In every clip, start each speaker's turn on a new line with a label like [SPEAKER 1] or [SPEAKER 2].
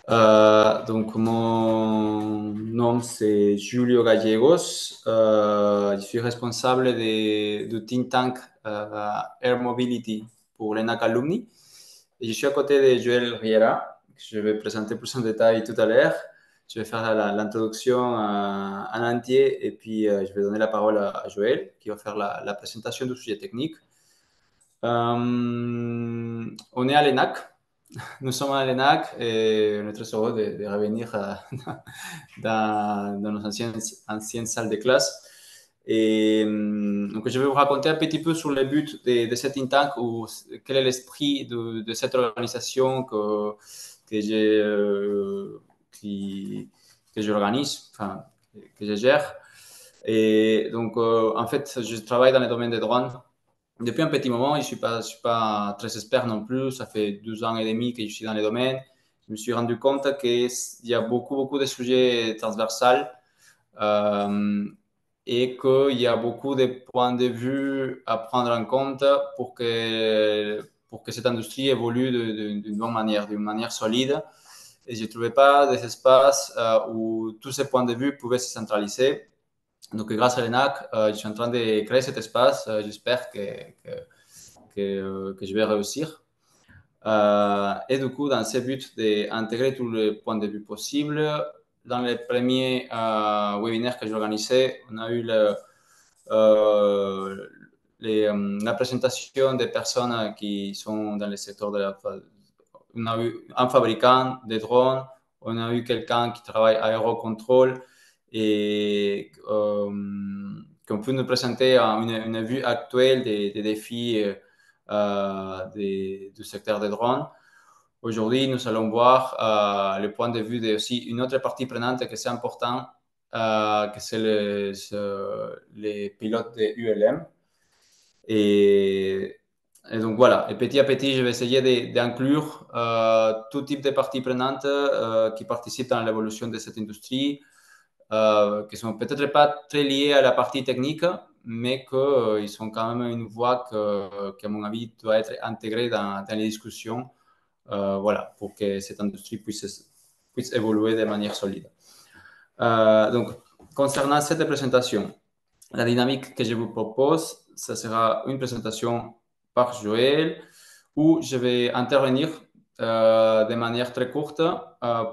[SPEAKER 1] Donc, mon nom, c'est Julio Gallegos. Je suis responsable du think tank Air Mobility pour l'ENAC Alumni. Et je suis à côté de Joël Riera, que je vais présenter plus en détail tout à l'heure. Je vais faire l'introduction en entier et puis je vais donner la parole à Joël qui va faire la présentation du sujet technique. On est à l'ENAC. Nous sommes à l'ENAC et on est très heureux de revenir dans nos anciennes salles de classe. Et donc, je vais vous raconter un petit peu sur le but de cette think tank ou quel est l'esprit de cette organisation que j'ai, que j'organise, enfin, que je gère. Et donc, en fait, je travaille dans le domaine des drones depuis un petit moment. Je suis pas très expert non plus. Ça fait 2 ans et demi que je suis dans le domaine. Je me suis rendu compte qu'il y a beaucoup, beaucoup de sujets transversaux et qu'il y a beaucoup de points de vue à prendre en compte pour que cette industrie évolue d'une bonne manière, d'une manière solide. Et je ne trouvais pas des espaces où tous ces points de vue pouvaient se centraliser. Donc, grâce à l'ENAC, je suis en train de créer cet espace. J'espère que je vais réussir. Et du coup, dans ce but d'intégrer tous les points de vue possibles, dans les premiers webinaires que j'ai organisés, on a eu la présentation des personnes qui sont dans le secteur de la... On a eu un fabricant de drones, on a eu quelqu'un qui travaille à Aerocontrol et qu'on peut nous présenter une vue actuelle des défis du secteur des drones. Aujourd'hui, nous allons voir le point de vue de aussi une autre partie prenante que c'est important, que c'est les pilotes de ULM. Et, et donc voilà, et petit à petit, je vais essayer d'inclure tout type de parties prenantes qui participent dans l'évolution de cette industrie, qui sont peut-être pas très liées à la partie technique, mais qu'ils sont quand même une voie qui, à mon avis, doit être intégrée dans les discussions, voilà, pour que cette industrie puisse évoluer de manière solide. Donc, concernant cette présentation, la dynamique que je vous propose, ce sera une présentation par Joël où je vais intervenir de manière très courte,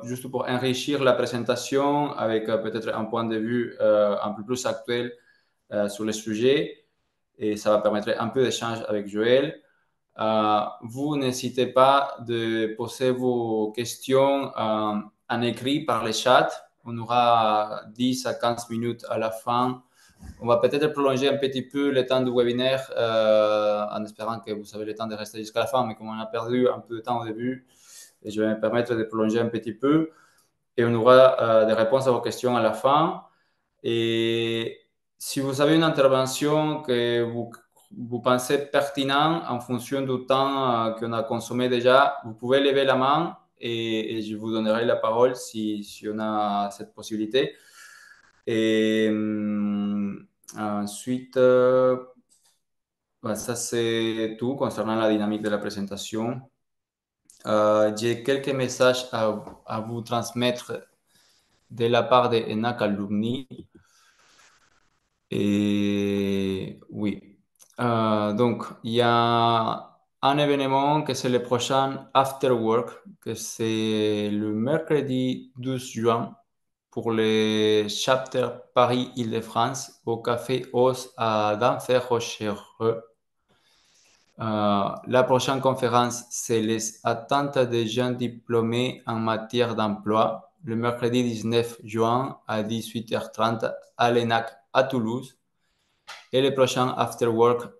[SPEAKER 1] juste pour enrichir la présentation avec peut-être un point de vue un peu plus actuel sur le sujet. Et ça va permettre un peu d'échange avec Joël. Vous n'hésitez pas de poser vos questions en écrit par les chats. On aura 10 à 15 minutes à la fin. On va peut-être prolonger un petit peu le temps du webinaire en espérant que vous avez le temps de rester jusqu'à la fin, mais comme on a perdu un peu de temps au début, je vais me permettre de prolonger un petit peu et on aura des réponses à vos questions à la fin. Et si vous avez une intervention que vous pensez pertinente en fonction du temps qu'on a consommé déjà, vous pouvez lever la main et je vous donnerai la parole si on a cette possibilité. Et ensuite, ça c'est tout concernant la dynamique de la présentation. J'ai quelques messages à vous transmettre de la part de ENAC Alumni. Et oui. Donc, il y a un événement que c'est le prochain After Work, que c'est le mercredi 12 juin pour les chapter Paris-Île-de-France au Café Os à Denfert-Rochereux. La prochaine conférence, c'est les attentes des jeunes diplômés en matière d'emploi, le mercredi 19 juin à 18h30 à l'ENAC à Toulouse. Et le prochain After Work,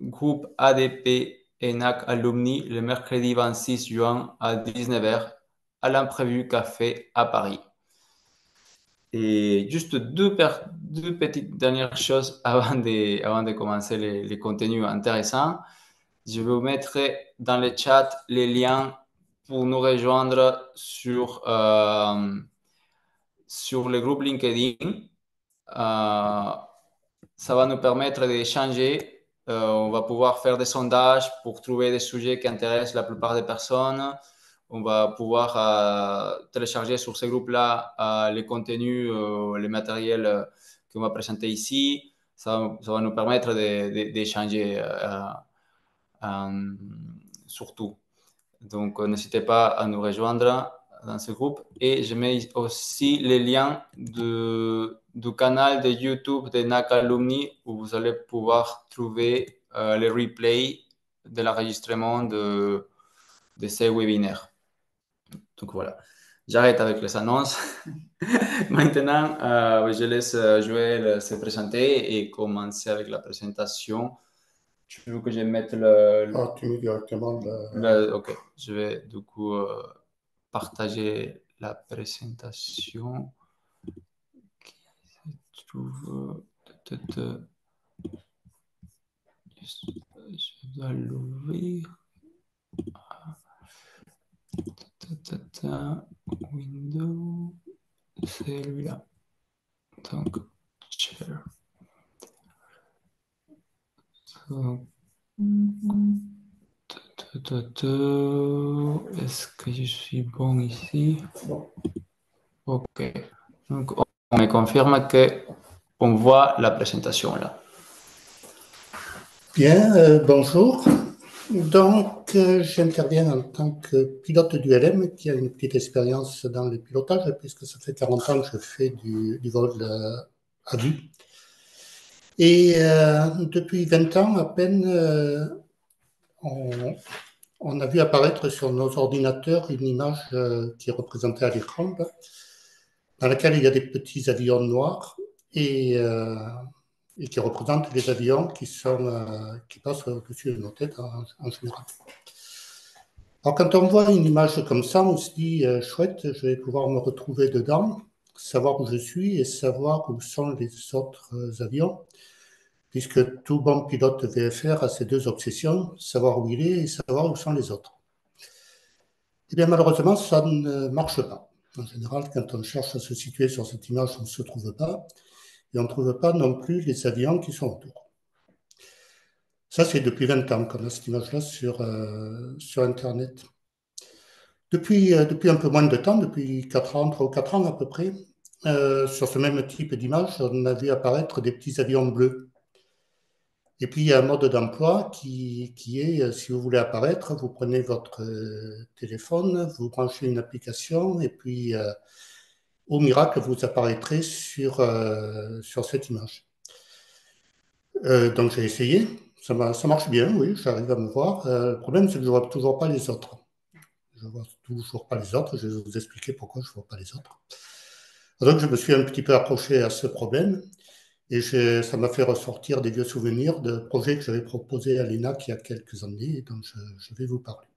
[SPEAKER 1] groupe ADP ENAC Alumni, le mercredi 26 juin à 19h à l'imprévu café à Paris. Et juste deux petites dernières choses avant de commencer les contenus intéressants. Je vais vous mettre dans le chat les liens pour nous rejoindre sur le groupe LinkedIn. Ça va nous permettre d'échanger. On va pouvoir faire des sondages pour trouver des sujets qui intéressent la plupart des personnes. on va pouvoir télécharger sur ce groupe-là les contenus, les matériels qu'on va présenter ici. Ça va nous permettre d'échanger surtout. Donc, n'hésitez pas à nous rejoindre dans ce groupe. Et je mets aussi les liens du canal de YouTube de NAC Alumni où vous allez pouvoir trouver les replays de l'enregistrement de ces webinaires. Donc voilà, j'arrête avec les annonces. Maintenant, je laisse Joël se présenter et commencer avec la présentation. Tu veux que je mette
[SPEAKER 2] Ah, tu mets directement
[SPEAKER 1] Ok, je vais du coup partager la présentation qui se trouve. Je dois l'ouvrir. Windows, c'est celui-là. Donc, share. Donc, est-ce que je suis bon ici? Ok. Donc, on me confirme qu'on voit la présentation là.
[SPEAKER 2] Bien, bonjour. Donc, j'interviens en tant que pilote du LM qui a une petite expérience dans le pilotage puisque ça fait 40 ans que je fais du vol à vue. Et depuis 20 ans à peine, on a vu apparaître sur nos ordinateurs une image qui est représentée à l'écran, dans laquelle il y a des petits avions noirs et qui représentent les avions qui passent au-dessus de nos têtes en général. Alors quand on voit une image comme ça, on se dit chouette, je vais pouvoir me retrouver dedans, savoir où je suis et savoir où sont les autres avions, puisque tout bon pilote VFR a ces deux obsessions, savoir où il est et savoir où sont les autres. Eh bien malheureusement, ça ne marche pas. En général, quand on cherche à se situer sur cette image, on ne se trouve pas, et on ne trouve pas non plus les avions qui sont autour. Ça, c'est depuis 20 ans qu'on a cette image-là sur Internet. Depuis un peu moins de temps, depuis 4 ans, 3 ou 4 ans à peu près, sur ce même type d'image, on a vu apparaître des petits avions bleus. Et puis, il y a un mode d'emploi qui est, si vous voulez apparaître, vous prenez votre téléphone, vous branchez une application, et puis, au miracle, vous apparaîtrez sur cette image. Donc, j'ai essayé. Ça marche bien, oui, j'arrive à me voir. Le problème, c'est que je ne vois toujours pas les autres. Je ne vois toujours pas les autres. Je vais vous expliquer pourquoi je ne vois pas les autres. Donc, je me suis un petit peu accroché à ce problème et ça m'a fait ressortir des vieux souvenirs de projets que j'avais proposés à l'ENAC il y a quelques années et dont je vais vous parler.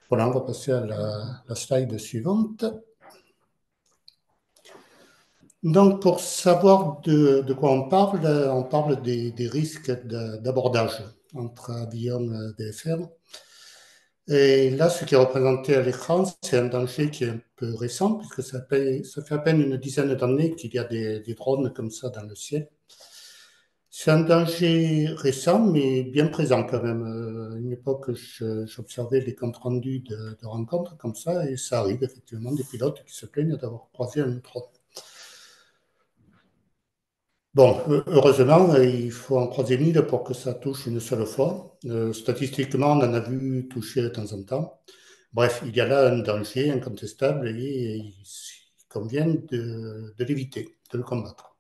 [SPEAKER 2] Voilà, on va passer à la slide suivante. Donc, pour savoir de quoi on parle des risques d'abordage entre avions VFR. Et là, ce qui est représenté à l'écran, c'est un danger qui est un peu récent, puisque ça fait à peine une dizaine d'années qu'il y a des drones comme ça dans le ciel. C'est un danger récent, mais bien présent quand même. À une époque, j'observais les comptes rendus de rencontres comme ça, et ça arrive effectivement des pilotes qui se plaignent d'avoir croisé un drone. Bon, heureusement, il faut en croiser 1000 pour que ça touche une seule fois. Statistiquement, on en a vu toucher de temps en temps. Bref, il y a là un danger incontestable et il convient de l'éviter, de le combattre.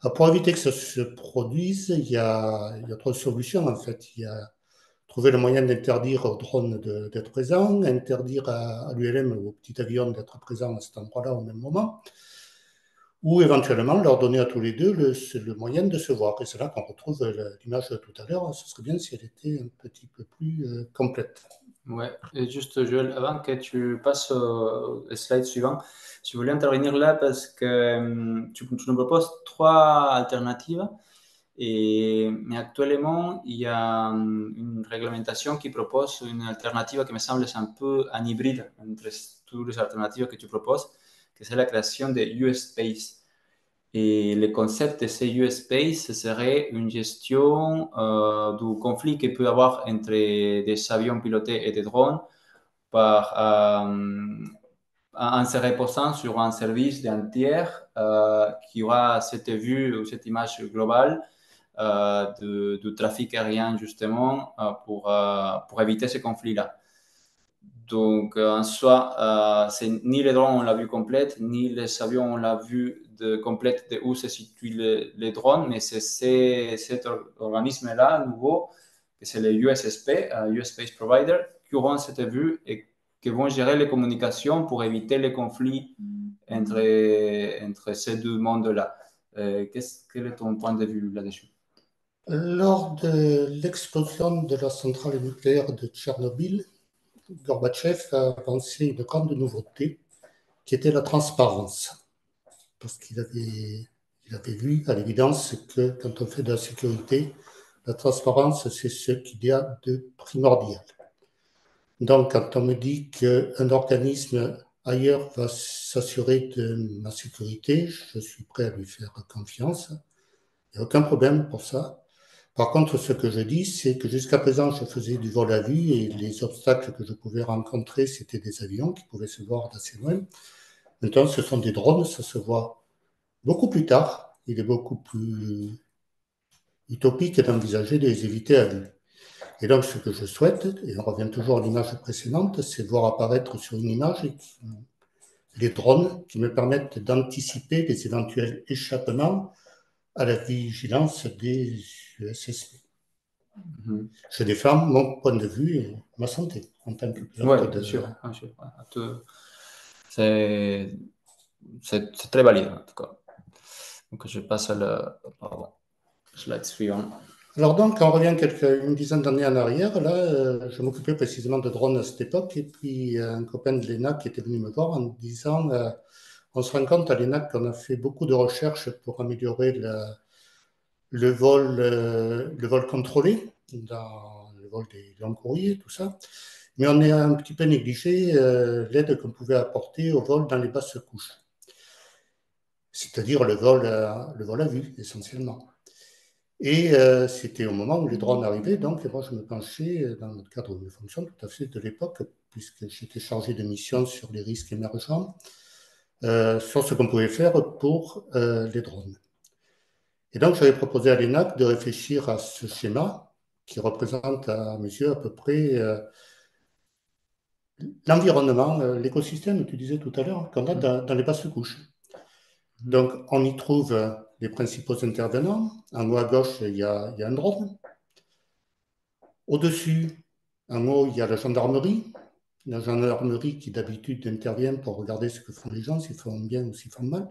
[SPEAKER 2] Alors, pour éviter que ça se produise, il y a trois solutions en fait. Il y a trouver le moyen d'interdire aux drones d'être présents, interdire à l'ULM ou au petit avion d'être présent à cet endroit-là au même moment, ou éventuellement leur donner à tous les deux le moyen de se voir. Et c'est là qu'on retrouve l'image de tout à l'heure. Ce serait bien si elle était un petit peu plus complète.
[SPEAKER 1] Ouais, et juste Joël, avant que tu passes au slide suivant, je voulais intervenir là parce que tu nous proposes trois alternatives. Mais actuellement, il y a une réglementation qui propose une alternative qui me semble un peu un hybride entre toutes les alternatives que tu proposes, que c'est la création de U-Space. Et le concept de ces U-Space serait une gestion du conflit qu'il peut y avoir entre des avions pilotés et des drones par, en se reposant sur un service d'un tiers qui aura cette vue ou cette image globale du trafic aérien justement pour éviter ces conflits-là. Donc, en soi, c'est ni les drones, on l'a vu complète, ni les avions, on l'a vu complète de où se situent les drones, mais c'est cet organisme-là, nouveau, que c'est le USSP, US Space Provider, qui auront cette vue et qui vont gérer les communications pour éviter les conflits entre ces deux mondes-là. Quel est ton point de vue là-dessus?
[SPEAKER 2] Lors de l'explosion de la centrale nucléaire de Tchernobyl, Gorbatchev a avancé une grande nouveauté qui était la transparence. Parce qu'il avait vu à l'évidence que quand on fait de la sécurité, la transparence, c'est ce qu'il y a de primordial. Donc, quand on me dit qu'un organisme ailleurs va s'assurer de ma sécurité, je suis prêt à lui faire confiance. Il n'y a aucun problème pour ça. Par contre, ce que je dis, c'est que jusqu'à présent, je faisais du vol à vue et les obstacles que je pouvais rencontrer, c'était des avions qui pouvaient se voir d'assez loin. Maintenant, ce sont des drones, ça se voit beaucoup plus tard. Il est beaucoup plus utopique d'envisager de les éviter à vue. Et donc, ce que je souhaite, et on revient toujours à l'image précédente, c'est voir apparaître sur une image les drones qui me permettent d'anticiper les éventuels échappements à la vigilance des USSP. Je défends mon point de vue et ma santé en tant que pilote.
[SPEAKER 1] Oui, bien sûr. Bien sûr. C'est très valide en tout cas. Donc je passe à pardon, slide suivant.
[SPEAKER 2] Alors donc, on revient une dizaine d'années en arrière. Là, je m'occupais précisément de drones à cette époque. Et puis, un copain de l'ENAC était venu me voir en me disant, on se rend compte à l'ENAC qu'on a fait beaucoup de recherches pour améliorer le vol contrôlé, dans le vol des longs courriers, tout ça. Mais on a un petit peu négligé l'aide qu'on pouvait apporter au vol dans les basses couches. C'est-à-dire le vol à vue, essentiellement. Et c'était au moment où les drones arrivaient, donc moi je me penchais dans le cadre de mes fonctions tout à fait de l'époque, puisque j'étais chargé de mission sur les risques émergents, sur ce qu'on pouvait faire pour les drones. Et donc j'avais proposé à l'ENAC de réfléchir à ce schéma qui représente à mes yeux à peu près l'environnement, l'écosystème, tu disais tout à l'heure, qu'on a dans les basses couches. Donc on y trouve les principaux intervenants. En haut à gauche, il y a un drone. Au-dessus, en haut, il y a la gendarmerie. La gendarmerie qui d'habitude intervient pour regarder ce que font les gens, s'ils font bien ou s'ils font mal.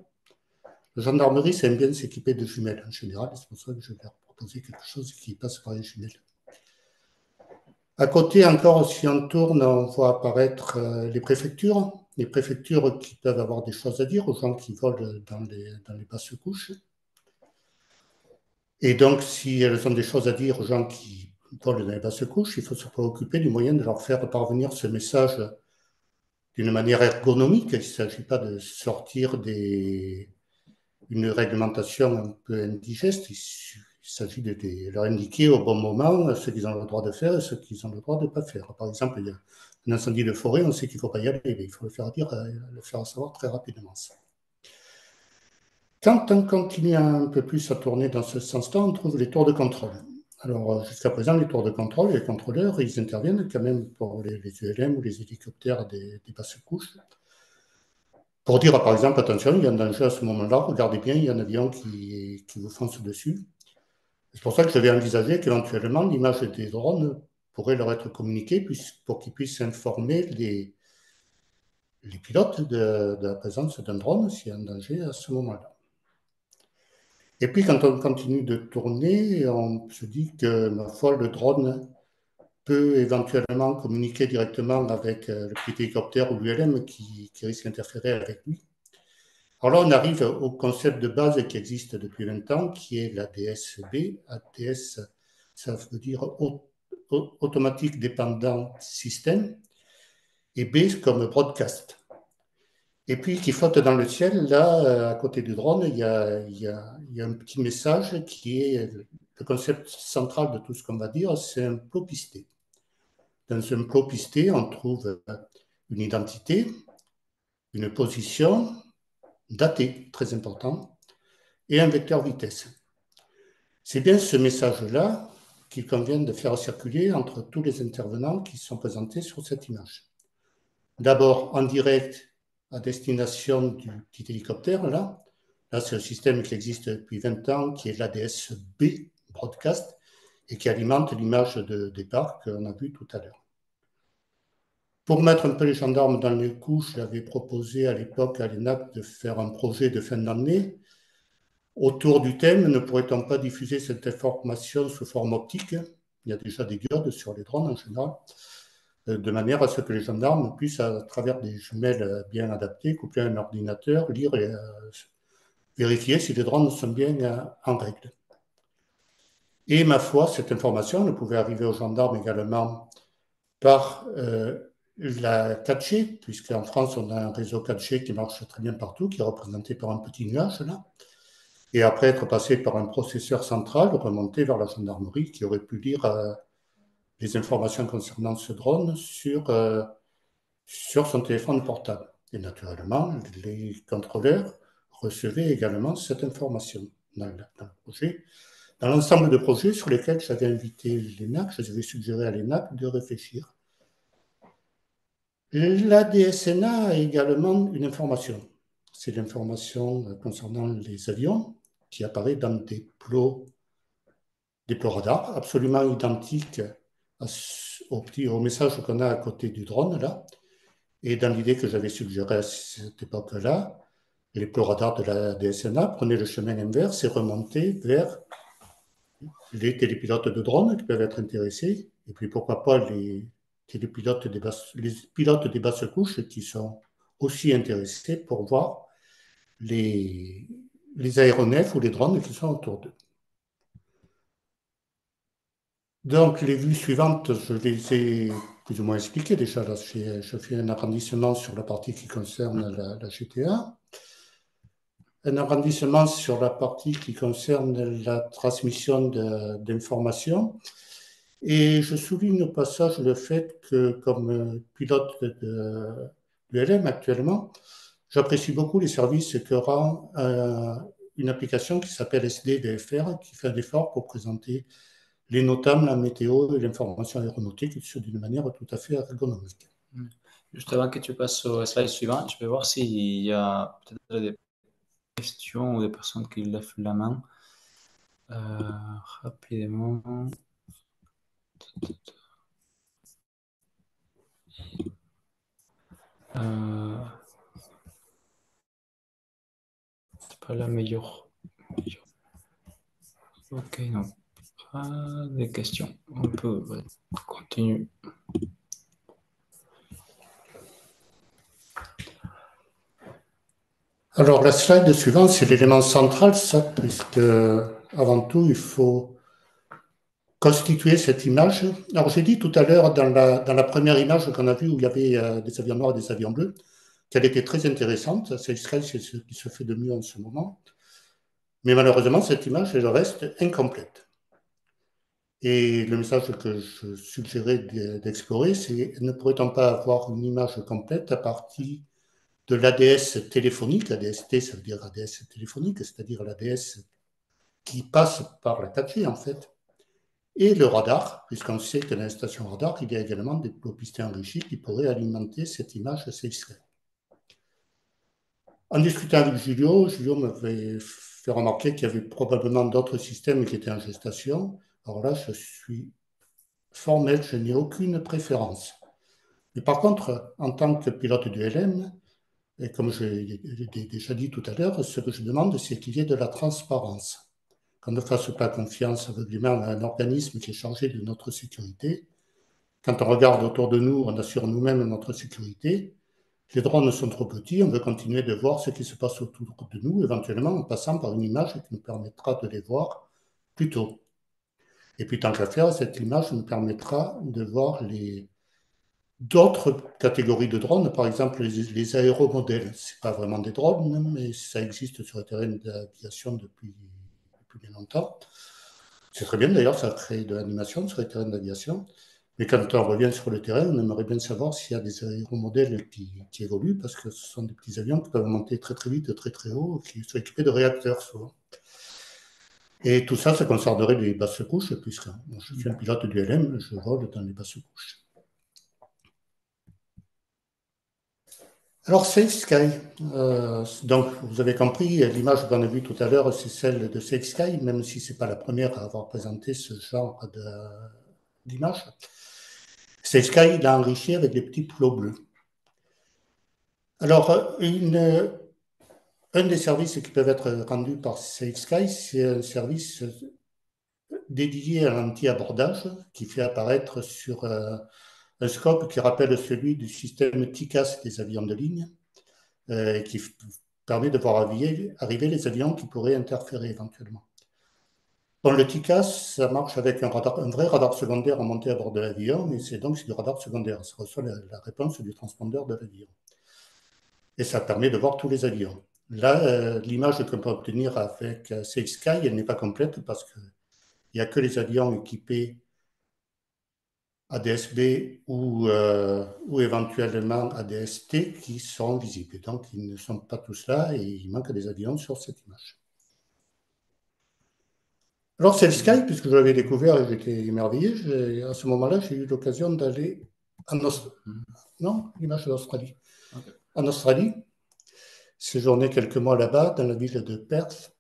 [SPEAKER 2] La gendarmerie, c'est aime bien s'équiper de jumelles en général. C'est pour ça que je vais leur proposer quelque chose qui passe par les jumelles. À côté, encore, si on tourne, on voit apparaître les préfectures. Les préfectures qui peuvent avoir des choses à dire aux gens qui volent dans les basses couches. Et donc, si elles ont des choses à dire aux gens qui volent dans les basses couches, il faut se préoccuper du moyen de leur faire parvenir ce message d'une manière ergonomique. Il ne s'agit pas de sortir une réglementation un peu indigeste. Il s'agit de leur indiquer au bon moment ce qu'ils ont le droit de faire et ce qu'ils ont le droit de ne pas faire. Par exemple, il y a un incendie de forêt, on sait qu'il ne faut pas y aller, mais il faut le faire savoir très rapidement. Quand on continue un peu plus à tourner dans ce sens-là, on trouve les tours de contrôle. Alors, jusqu'à présent, les tours de contrôle, les contrôleurs, ils interviennent quand même pour les ULM ou les hélicoptères des basses couches. Pour dire, par exemple, attention, il y a un danger à ce moment-là, regardez bien, il y a un avion qui vous fonce dessus. C'est pour ça que j'avais envisagé qu'éventuellement, l'image des drones pourrait leur être communiquée pour qu'ils puissent informer les pilotes de la présence d'un drone s'il y a un danger à ce moment-là. Et puis, quand on continue de tourner, on se dit que, ma foi, le drone peut éventuellement communiquer directement avec le petit hélicoptère ou l'ULM qui risque d'interférer avec lui. Alors là, on arrive au concept de base qui existe depuis 20 ans, qui est l'ADS-B. ADS, ça veut dire Automatic Dependent System, et B comme broadcast. Et puis, qui flotte dans le ciel, là, à côté du drone, il y a un petit message qui est le concept central de tout ce qu'on va dire, c'est un pot pisté. Dans un plot pisté, on trouve une identité, une position datée, très important, et un vecteur vitesse. C'est bien ce message-là qu'il convient de faire circuler entre tous les intervenants qui sont présentés sur cette image. D'abord, en direct à destination du petit hélicoptère, là. Là, c'est un système qui existe depuis 20 ans, qui est l'ADS-B Broadcast, et qui alimente l'image de départ qu'on a vue tout à l'heure. Pour mettre un peu les gendarmes dans les coups, j'avais proposé à l'époque à l'ENAC de faire un projet de fin d'année autour du thème « Ne pourrait-on pas diffuser cette information sous forme optique ?» Il y a déjà des diodes sur les drones en général, de manière à ce que les gendarmes puissent, à travers des jumelles bien adaptées, couplées à un ordinateur, lire et vérifier si les drones sont bien en règle. Et ma foi, cette information ne pouvait arriver aux gendarmes également par la 4G, puisqu'en France, on a un réseau 4G qui marche très bien partout, qui est représenté par un petit nuage, là, et après être passé par un processeur central, remonté vers la gendarmerie, qui aurait pu lire les informations concernant ce drone sur son téléphone portable. Et naturellement, les contrôleurs recevaient également cette information dans le projet. Dans l'ensemble de projets sur lesquels j'avais invité l'ENAC, j'avais suggéré à l'ENAC de réfléchir. La DSNA a également une information. C'est l'information concernant les avions qui apparaît dans des plots radars absolument identiques au message qu'on a à côté du drone, là. Et dans l'idée que j'avais suggérée à cette époque-là, les plots radars de la DSNA prenaient le chemin inverse et remontaient vers les télépilotes de drones qui peuvent être intéressés, et puis pourquoi pas les pilotes des basses couches qui sont aussi intéressés pour voir les aéronefs ou les drones qui sont autour d'eux. Donc, les vues suivantes, je les ai plus ou moins expliquées déjà. Là, je fais un agrandissement sur la partie qui concerne la GTA, un agrandissement sur la partie qui concerne la transmission d'informations. Et je souligne au passage le fait que, comme pilote de LM actuellement, j'apprécie beaucoup les services que rend une application qui s'appelle SDVFR, qui fait un effort pour présenter les notables, la météo et l'information aéronautique d'une manière tout à fait ergonomique.
[SPEAKER 1] Juste avant que tu passes au slide suivant, je vais voir s'il y a peut-être des questions ou des personnes qui lèvent la main. Rapidement. C'est pas la meilleure. Ok, non. Pas de questions. On peut continuer.
[SPEAKER 2] Alors, la slide suivante, c'est l'élément central, ça, puisque avant tout, il faut constituer cette image. Alors, j'ai dit tout à l'heure, dans la première image qu'on a vue, où il y avait des avions noirs et des avions bleus, qu'elle était très intéressante. C'est ce qui se fait de mieux en ce moment. Mais malheureusement, cette image, elle reste incomplète. Et le message que je suggérais d'explorer, c'est ne pourrait-on pas avoir une image complète à partir de l'ADS téléphonique, ADST, ça veut dire ADS téléphonique, c'est-à-dire l'ADS qui passe par la 4G en fait, et le radar, puisqu'on sait que dans la station radar, il y a également des plots pistés enrichis qui pourraient alimenter cette image CXL. En discutant avec Julio m'avait fait remarquer qu'il y avait probablement d'autres systèmes qui étaient en gestation. Alors là, je suis formel, je n'ai aucune préférence. Mais par contre, en tant que pilote du LM, et comme je l'ai déjà dit tout à l'heure, ce que je demande, c'est qu'il y ait de la transparence. Qu'on ne fasse pas confiance aveuglément à un organisme qui est chargé de notre sécurité. Quand on regarde autour de nous, on assure nous-mêmes notre sécurité. Les drones sont trop petits, on veut continuer de voir ce qui se passe autour de nous, éventuellement en passant par une image qui nous permettra de les voir plus tôt. Et puis tant qu'à faire, cette image nous permettra de voir d'autres catégories de drones, par exemple les aéromodèles. Ce n'est pas vraiment des drones, mais ça existe sur le terrain d'aviation depuis bien longtemps. C'est très bien d'ailleurs, ça crée de l'animation sur les terrains d'aviation. Mais quand on revient sur le terrain, on aimerait bien savoir s'il y a des aéromodèles qui évoluent, parce que ce sont des petits avions qui peuvent monter très très vite, très très haut, qui sont équipés de réacteurs souvent. Et tout ça, ça concernerait les basses couches, puisque bon, je suis un pilote du LM, je vole dans les basses couches. Alors, Safe Sky. Donc, vous avez compris, l'image qu'on a vue tout à l'heure, c'est celle de Safe Sky, même si ce n'est pas la première à avoir présenté ce genre d'image. Safe Sky l'a enrichi avec des petits plots bleus. Alors, un des services qui peuvent être rendus par Safe Sky, c'est un service dédié à l'anti-abordage qui fait apparaître sur un scope qui rappelle celui du système TICAS des avions de ligne, qui permet de voir arriver les avions qui pourraient interférer éventuellement. Bon, le TICAS, ça marche avec un vrai radar secondaire monté à bord de l'avion, et c'est du radar secondaire. Ça reçoit la réponse du transpondeur de l'avion. Et ça permet de voir tous les avions. Là, l'image qu'on peut obtenir avec Safe Sky, elle n'est pas complète parce qu'il n'y a que les avions équipés ADS-B ou éventuellement ADS-T qui sont visibles. Donc, ils ne sont pas tous là et il manque des avions sur cette image. Alors, Safe Sky, puisque je l'avais découvert et j'étais émerveillé, à ce moment-là, j'ai eu l'occasion d'aller en Australie. Non, l'image d'Australie. Okay. En Australie, séjourné quelques mois là-bas, dans la ville de Perth.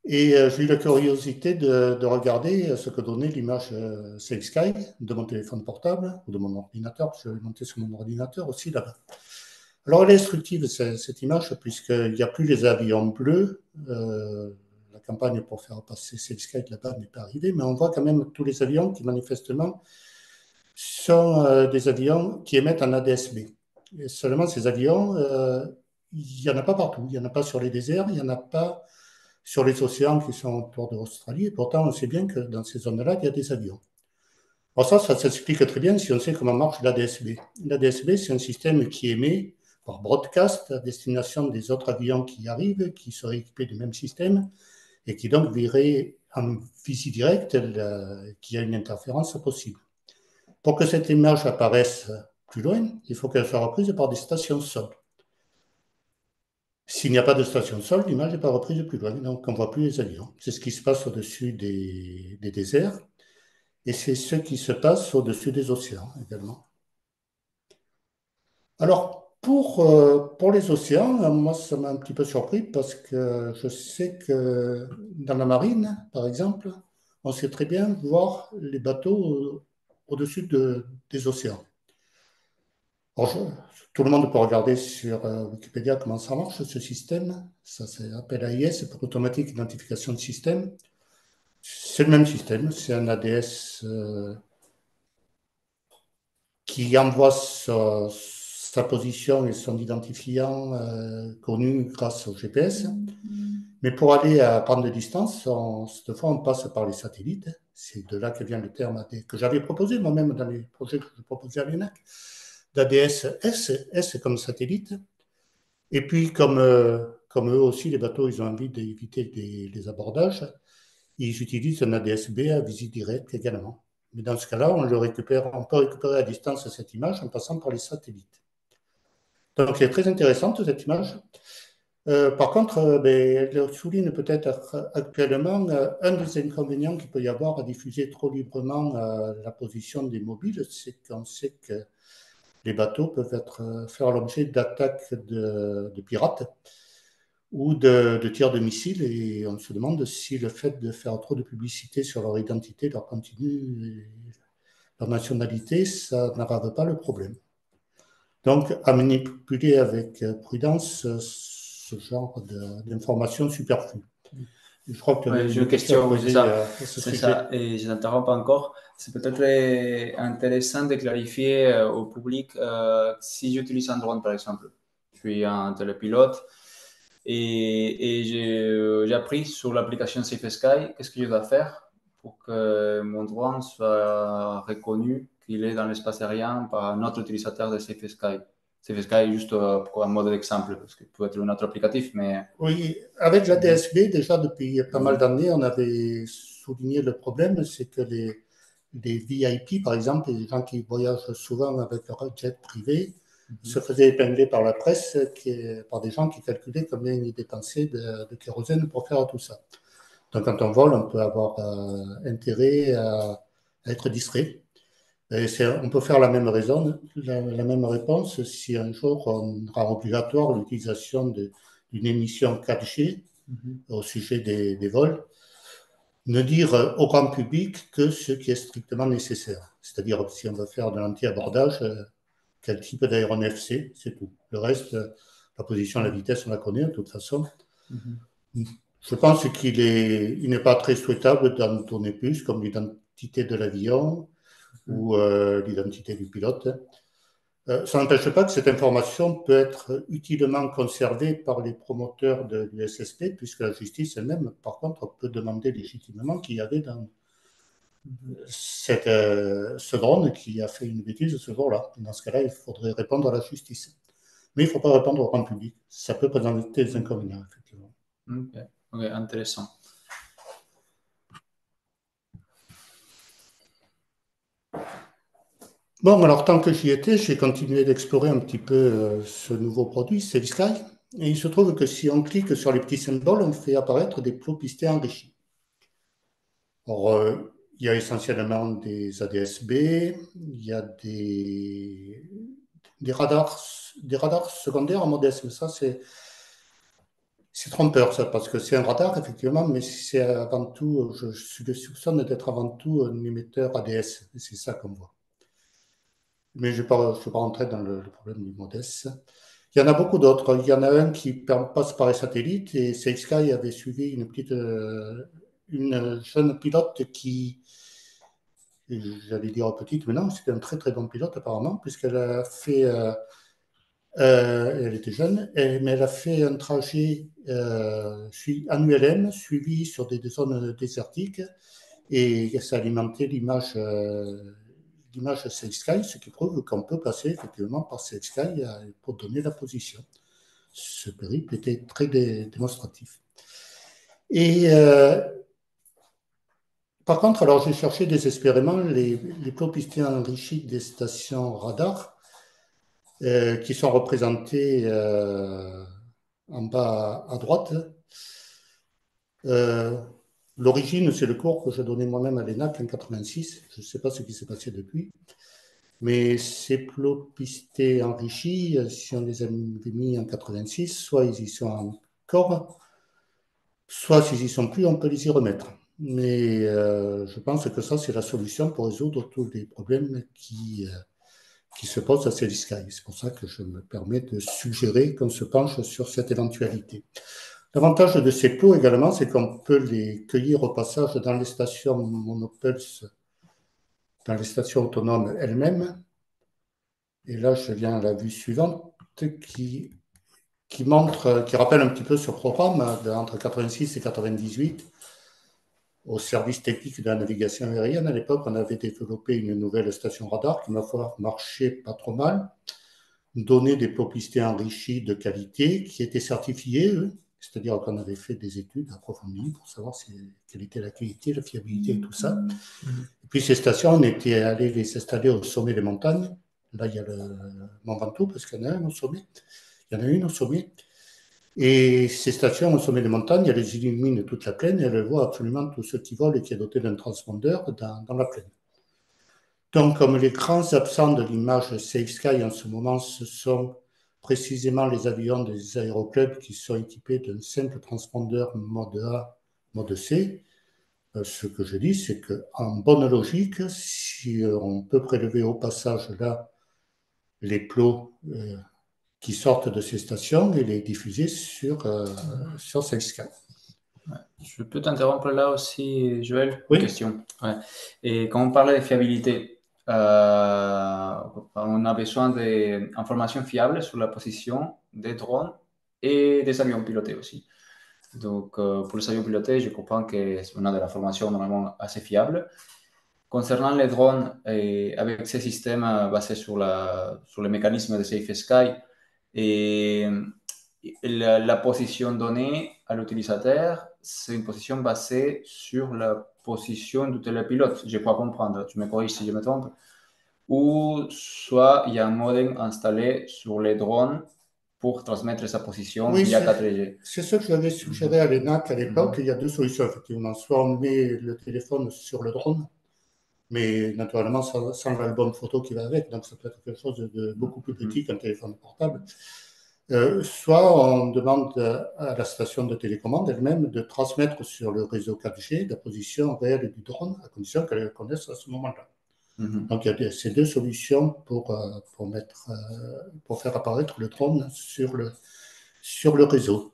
[SPEAKER 2] Et j'ai eu la curiosité de regarder ce que donnait l'image Safe Sky de mon téléphone portable ou de mon ordinateur, parce que je l'ai monté sur mon ordinateur aussi là-bas. Alors, elle est instructive, cette image, puisqu'il n'y a plus les avions bleus. La campagne pour faire passer Safe Sky là-bas n'est pas arrivée, mais on voit quand même tous les avions qui, manifestement, sont des avions qui émettent en ADS-B. Et seulement ces avions, il n'y en a pas partout. Il n'y en a pas sur les déserts, il n'y en a pas sur les océans qui sont autour de l'Australie. Et pourtant, on sait bien que dans ces zones-là, il y a des avions. Alors ça s'explique très bien si on sait comment marche l'ADS-B. L'ADS-B, c'est un système qui émet par broadcast à destination des autres avions qui arrivent, qui seraient équipés du même système, et qui donc verraient en visite directe qu'il y a une interférence possible. Pour que cette image apparaisse plus loin, il faut qu'elle soit reprise par des stations sol. S'il n'y a pas de station sol, l'image n'est pas reprise plus loin, donc on ne voit plus les avions. C'est ce qui se passe au-dessus des déserts, et c'est ce qui se passe au-dessus des océans également. Alors, pour les océans, moi, ça m'a un petit peu surpris parce que je sais que dans la marine, par exemple, on sait très bien voir les bateaux au-dessus des océans. Alors, tout le monde peut regarder sur Wikipédia comment ça marche, ce système. Ça s'appelle AIS, pour Automatic Identification de Système. C'est le même système, c'est un ADS qui envoie sa position et son identifiant connu grâce au GPS. Mais pour aller à grande distance, cette fois, on passe par les satellites. C'est de là que vient le terme ADS, que j'avais proposé moi-même dans les projets que je proposais à l'ENAC, d'ADS-S, S comme satellite. Et puis, comme eux aussi, les bateaux, ils ont envie d'éviter les abordages, ils utilisent un ADS-B à visite directe également. Mais dans ce cas-là, on peut récupérer à distance cette image en passant par les satellites. Donc, elle est très intéressante, cette image. Par contre, elle souligne peut-être actuellement un des inconvénients qu'il peut y avoir à diffuser trop librement la position des mobiles, c'est qu'on sait que les bateaux peuvent faire l'objet d'attaques de pirates ou de tirs de missiles, et on se demande si le fait de faire trop de publicité sur leur identité, leur contenu, leur nationalité, ça n'aggrave pas le problème. Donc, à manipuler avec prudence ce genre d'informations superflues.
[SPEAKER 1] Je crois que tu avais une question à poser à ce sujet. C'est ça, et je n'interromps pas encore. C'est peut-être intéressant de clarifier au public si j'utilise un drone, par exemple. Je suis un télépilote et j'ai appris sur l'application Safe Sky qu'est-ce que je dois faire pour que mon drone soit reconnu qu'il est dans l'espace aérien par un autre utilisateur de Safe Sky. Safe Sky, juste pour un mode d'exemple, parce qu'il peut être un autre applicatif, mais...
[SPEAKER 2] Oui, avec la DSB, déjà depuis pas mal d'années, on avait souligné le problème, c'est que les VIP, par exemple, les gens qui voyagent souvent avec leur jet privé, se faisaient épingler par la presse, par des gens qui calculaient combien ils dépensaient de kérosène pour faire tout ça. Donc, quand on vole, on peut avoir intérêt à être distrait. Et on peut faire la même raison, la même réponse si un jour on rend obligatoire l'utilisation d'une émission 4G au sujet des vols. Ne dire au grand public que ce qui est strictement nécessaire. C'est-à-dire, si on veut faire de l'anti-abordage, quel type d'aéronef c'est tout. Le reste, la position, la vitesse, on la connaît de toute façon. Je pense qu'il n'est pas très souhaitable d'en donner plus, comme l'identité de l'avion ou l'identité du pilote. Ça n'empêche pas que cette information peut être utilement conservée par les promoteurs de l'USSP, puisque la justice elle-même, par contre, peut demander légitimement qu'il y avait dans ce drone qui a fait une bêtise ce jour-là. Dans ce cas-là, il faudrait répondre à la justice. Mais il ne faut pas répondre au grand public. Ça peut présenter des inconvénients, effectivement.
[SPEAKER 1] Ok, intéressant.
[SPEAKER 2] Bon, alors tant que j'y étais, j'ai continué d'explorer un petit peu ce nouveau produit, Safe Sky. Et il se trouve que si on clique sur les petits symboles, on fait apparaître des plots pistés enrichis. Alors, il y a essentiellement des ADS-B, il y a des radars secondaires en mode S. Mais ça, c'est trompeur, ça, parce que c'est un radar, effectivement, mais c'est avant tout, je soupçonne d'être avant tout un émetteur ADS. C'est ça qu'on voit. Mais je ne vais pas rentrer dans le problème du mode S. Il y en a beaucoup d'autres. Il y en a un qui passe par les satellites et Safe Sky avait suivi une jeune pilote qui, j'allais dire petite, mais non, c'était un très très bon pilote apparemment, puisqu'elle a fait, elle était jeune, mais elle a fait un trajet en ULM suivi sur des zones désertiques et ça alimentait l'image Safe Sky, ce qui prouve qu'on peut passer effectivement par Safe Sky pour donner la position. Ce périple était très démonstratif. Et par contre, alors j'ai cherché désespérément les plots pistés enrichis des stations radar qui sont représentés en bas à droite. L'origine, c'est le cours que je donnais moi-même à l'ENAC en 86. Je ne sais pas ce qui s'est passé depuis. Mais ces plots pistés enrichis, si on les avait mis en 86, soit ils y sont encore, soit s'ils y sont plus, on peut les y remettre. Mais je pense que ça, c'est la solution pour résoudre tous les problèmes qui se posent à Safe Sky. C'est pour ça que je me permets de suggérer qu'on se penche sur cette éventualité. L'avantage de ces plots également, c'est qu'on peut les cueillir au passage dans les stations monopulse, dans les stations autonomes elles-mêmes. Et là, je viens à la vue suivante qui rappelle un petit peu ce programme entre 86 et 98 au service technique de la navigation aérienne. À l'époque, on avait développé une nouvelle station radar qui, ma foi, marchait pas trop mal, donnait des plots pistés enrichis de qualité qui étaient certifiés, c'est-à-dire qu'on avait fait des études approfondies pour savoir quelle était la qualité, la fiabilité et tout ça. Et puis ces stations, on était allé les installer au sommet des montagnes. Là, il y a le Mont Ventoux, parce qu'il y en a un au sommet. Il y en a une au sommet. Et ces stations au sommet des montagnes, elles illuminent toute la plaine et elles voient absolument tout ce qui vole et qui est doté d'un transpondeur dans la plaine. Donc, comme les grands absents de l'image Safe Sky en ce moment, ce sont précisément les avions des aéroclubs qui sont équipés d'un simple transpondeur mode A, mode C. Ce que je dis, c'est qu'en bonne logique, si on peut prélever au passage là les plots qui sortent de ces stations et les diffuser sur Safe Sky.
[SPEAKER 1] Ouais. Je peux t'interrompre là aussi, Joël?
[SPEAKER 2] Oui.
[SPEAKER 1] Une question. Ouais. Et quand on parle de fiabilité, on a besoin d'informations fiables sur la position des drones et des avions pilotés aussi. Donc, pour les avions pilotés, je comprends qu'on a de l'information normalement assez fiable. Concernant les drones, avec ces systèmes basés sur le mécanisme de Safe Sky, et la position donnée à l'utilisateur, c'est une position basée sur la position du télépilote, je crois comprendre, tu me corriges si je me trompe, ou soit il y a un modem installé sur les drones pour transmettre sa position
[SPEAKER 2] Oui,
[SPEAKER 1] via 4G.
[SPEAKER 2] c'est ce que j'avais suggéré à l'ENAC à l'époque.
[SPEAKER 1] Mhm.
[SPEAKER 2] Il y a deux solutions, effectivement. Soit on met le téléphone sur le drone, mais naturellement sans l'album photo qui va avec, donc ça peut être quelque chose de beaucoup plus petit qu'un téléphone portable. Soit on demande à la station de télécommande elle-même de transmettre sur le réseau 4G la position réelle du drone, à condition qu'elle le connaisse à ce moment-là.
[SPEAKER 1] Mhm.
[SPEAKER 2] Donc il y a ces deux solutions pour faire apparaître le drone sur le réseau.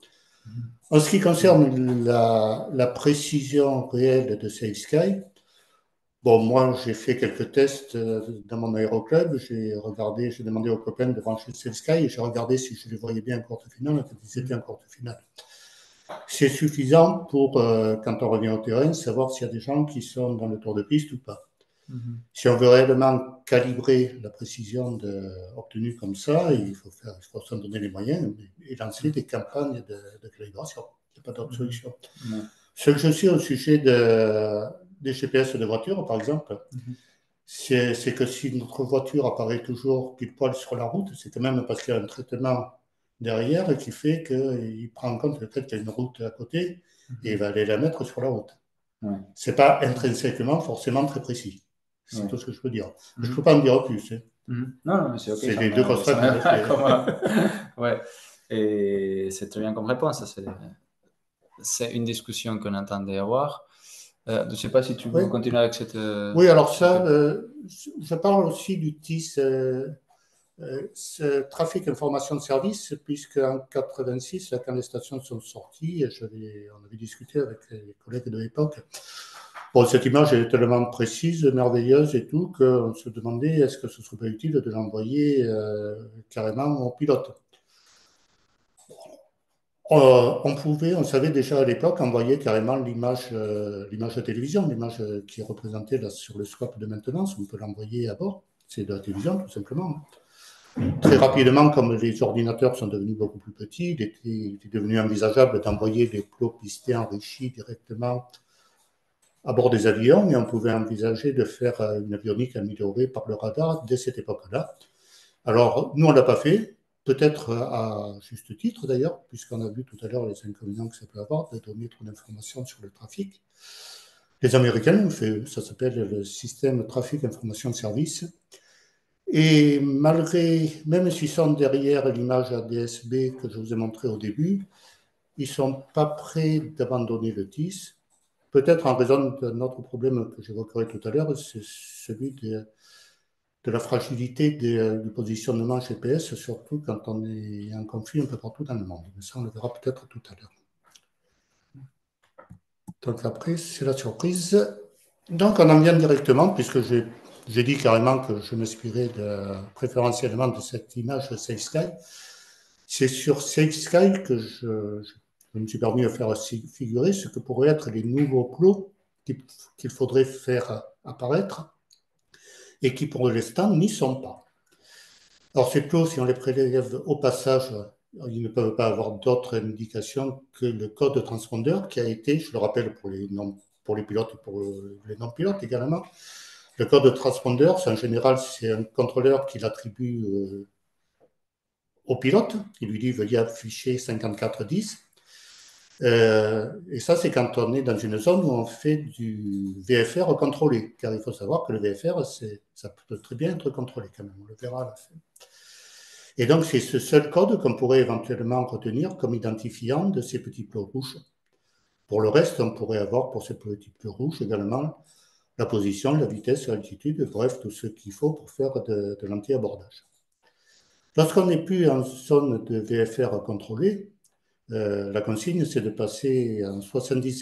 [SPEAKER 2] En ce qui concerne la précision réelle de SafeSky, bon, moi j'ai fait quelques tests dans mon aéroclub, j'ai demandé aux copains de brancher SafeSky et j'ai regardé si je les voyais bien en courte finale, quand ils étaient en courte finale. C'est suffisant pour, quand on revient au terrain, savoir s'il y a des gens qui sont dans le tour de piste ou pas. Si on veut réellement calibrer la précision obtenue comme ça, il faut s'en donner les moyens et lancer des campagnes de calibration. Il n'y a pas d'autre solution. Ce que je sais au sujet des GPS de voiture, par exemple, c'est que si notre voiture apparaît toujours pile poil sur la route, c'est quand même parce qu'il y a un traitement derrière qui fait qu'il prend en compte le fait qu'il y a une route à côté et il va aller la mettre sur la route. Ce n'est pas intrinsèquement forcément très précis. C'est tout ce que je peux dire. Je ne peux pas en dire plus.
[SPEAKER 1] Non, mais c'est OK.
[SPEAKER 2] C'est les deux constats que j'ai fait.
[SPEAKER 1] Ouais. Et c'est très bien comme réponse. C'est une discussion qu'on entendait avoir. Je ne sais pas si tu veux
[SPEAKER 2] Oui.
[SPEAKER 1] continuer avec cette...
[SPEAKER 2] Oui, alors ça, je parle aussi du TIS, ce trafic information de service, puisque en 1986, quand les stations sont sorties, on avait discuté avec les collègues de l'époque. Bon, cette image est tellement précise, merveilleuse et tout, qu'on se demandait est-ce que ce serait pas utile de l'envoyer carrément au pilote. On savait déjà à l'époque envoyer carrément l'image de télévision, l'image qui est représentée là, sur le scope de maintenance, on peut l'envoyer à bord. C'est de la télévision, tout simplement. Très rapidement, comme les ordinateurs sont devenus beaucoup plus petits, il était devenu envisageable d'envoyer des plots pistés enrichis directement à bord des avions, et on pouvait envisager de faire une avionique améliorée par le radar dès cette époque-là. Alors, nous, on ne l'a pas fait, peut-être à juste titre d'ailleurs, puisqu'on a vu tout à l'heure les inconvénients que ça peut avoir de donner trop d'informations sur le trafic. Les Américains l'ont fait, ça s'appelle le système Trafic Information Service. Et même s'ils sont derrière l'image ADS-B que je vous ai montré au début, ils ne sont pas prêts d'abandonner le TIS, peut-être en raison d'un autre problème que j'évoquerai tout à l'heure, c'est celui de la fragilité du positionnement GPS, surtout quand on est en conflit un peu partout dans le monde. Mais ça, on le verra peut-être tout à l'heure. Donc après, c'est la surprise. Donc on en vient directement, puisque j'ai dit carrément que je m'inspirais préférentiellement de cette image de SafeSky. C'est sur SafeSky que je me suis permis de faire figurer ce que pourraient être les nouveaux plots qu'il faudrait faire apparaître et qui pour l'instant n'y sont pas. Alors ces plots, si on les prélève au passage, ils ne peuvent pas avoir d'autre indication que le code de transpondeur qui a été, je le rappelle pour les pilotes et pour les non-pilotes également, le code de transpondeur, en général, c'est un contrôleur qui l'attribue au pilote, il lui dit veuillez afficher 5410. Et ça, c'est quand on est dans une zone où on fait du VFR contrôlé, car il faut savoir que le VFR, ça peut très bien être contrôlé quand même, on le verra à la fin. Et donc, c'est ce seul code qu'on pourrait éventuellement retenir comme identifiant de ces petits plots rouges. Pour le reste, on pourrait avoir pour ces petits plots rouges également la position, la vitesse, l'altitude, bref, tout ce qu'il faut pour faire de l'anti-abordage. Lorsqu'on n'est plus en zone de VFR contrôlée, la consigne, c'est de passer en 7000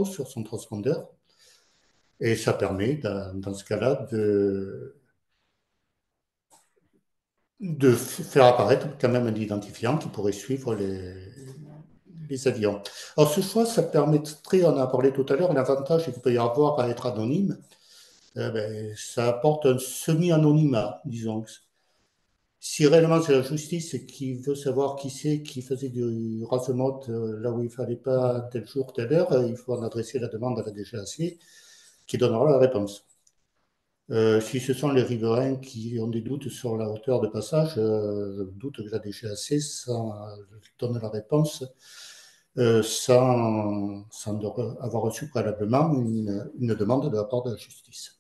[SPEAKER 2] sur son transpondeur. Et ça permet, dans ce cas-là, de faire apparaître quand même un identifiant qui pourrait suivre les avions. Alors ce choix, ça permettrait, on a parlé tout à l'heure, l'avantage qu'il peut y avoir à être anonyme, ça apporte un semi-anonymat, disons. Si réellement c'est la justice qui veut savoir qui c'est qui faisait du racemote là où il ne fallait pas tel jour, telle heure, il faut en adresser la demande à la DGAC. qui donnera la réponse. Si ce sont les riverains qui ont des doutes sur la hauteur de passage, je doute que la DGAC donne la réponse sans avoir reçu préalablement une demande de la part de la justice.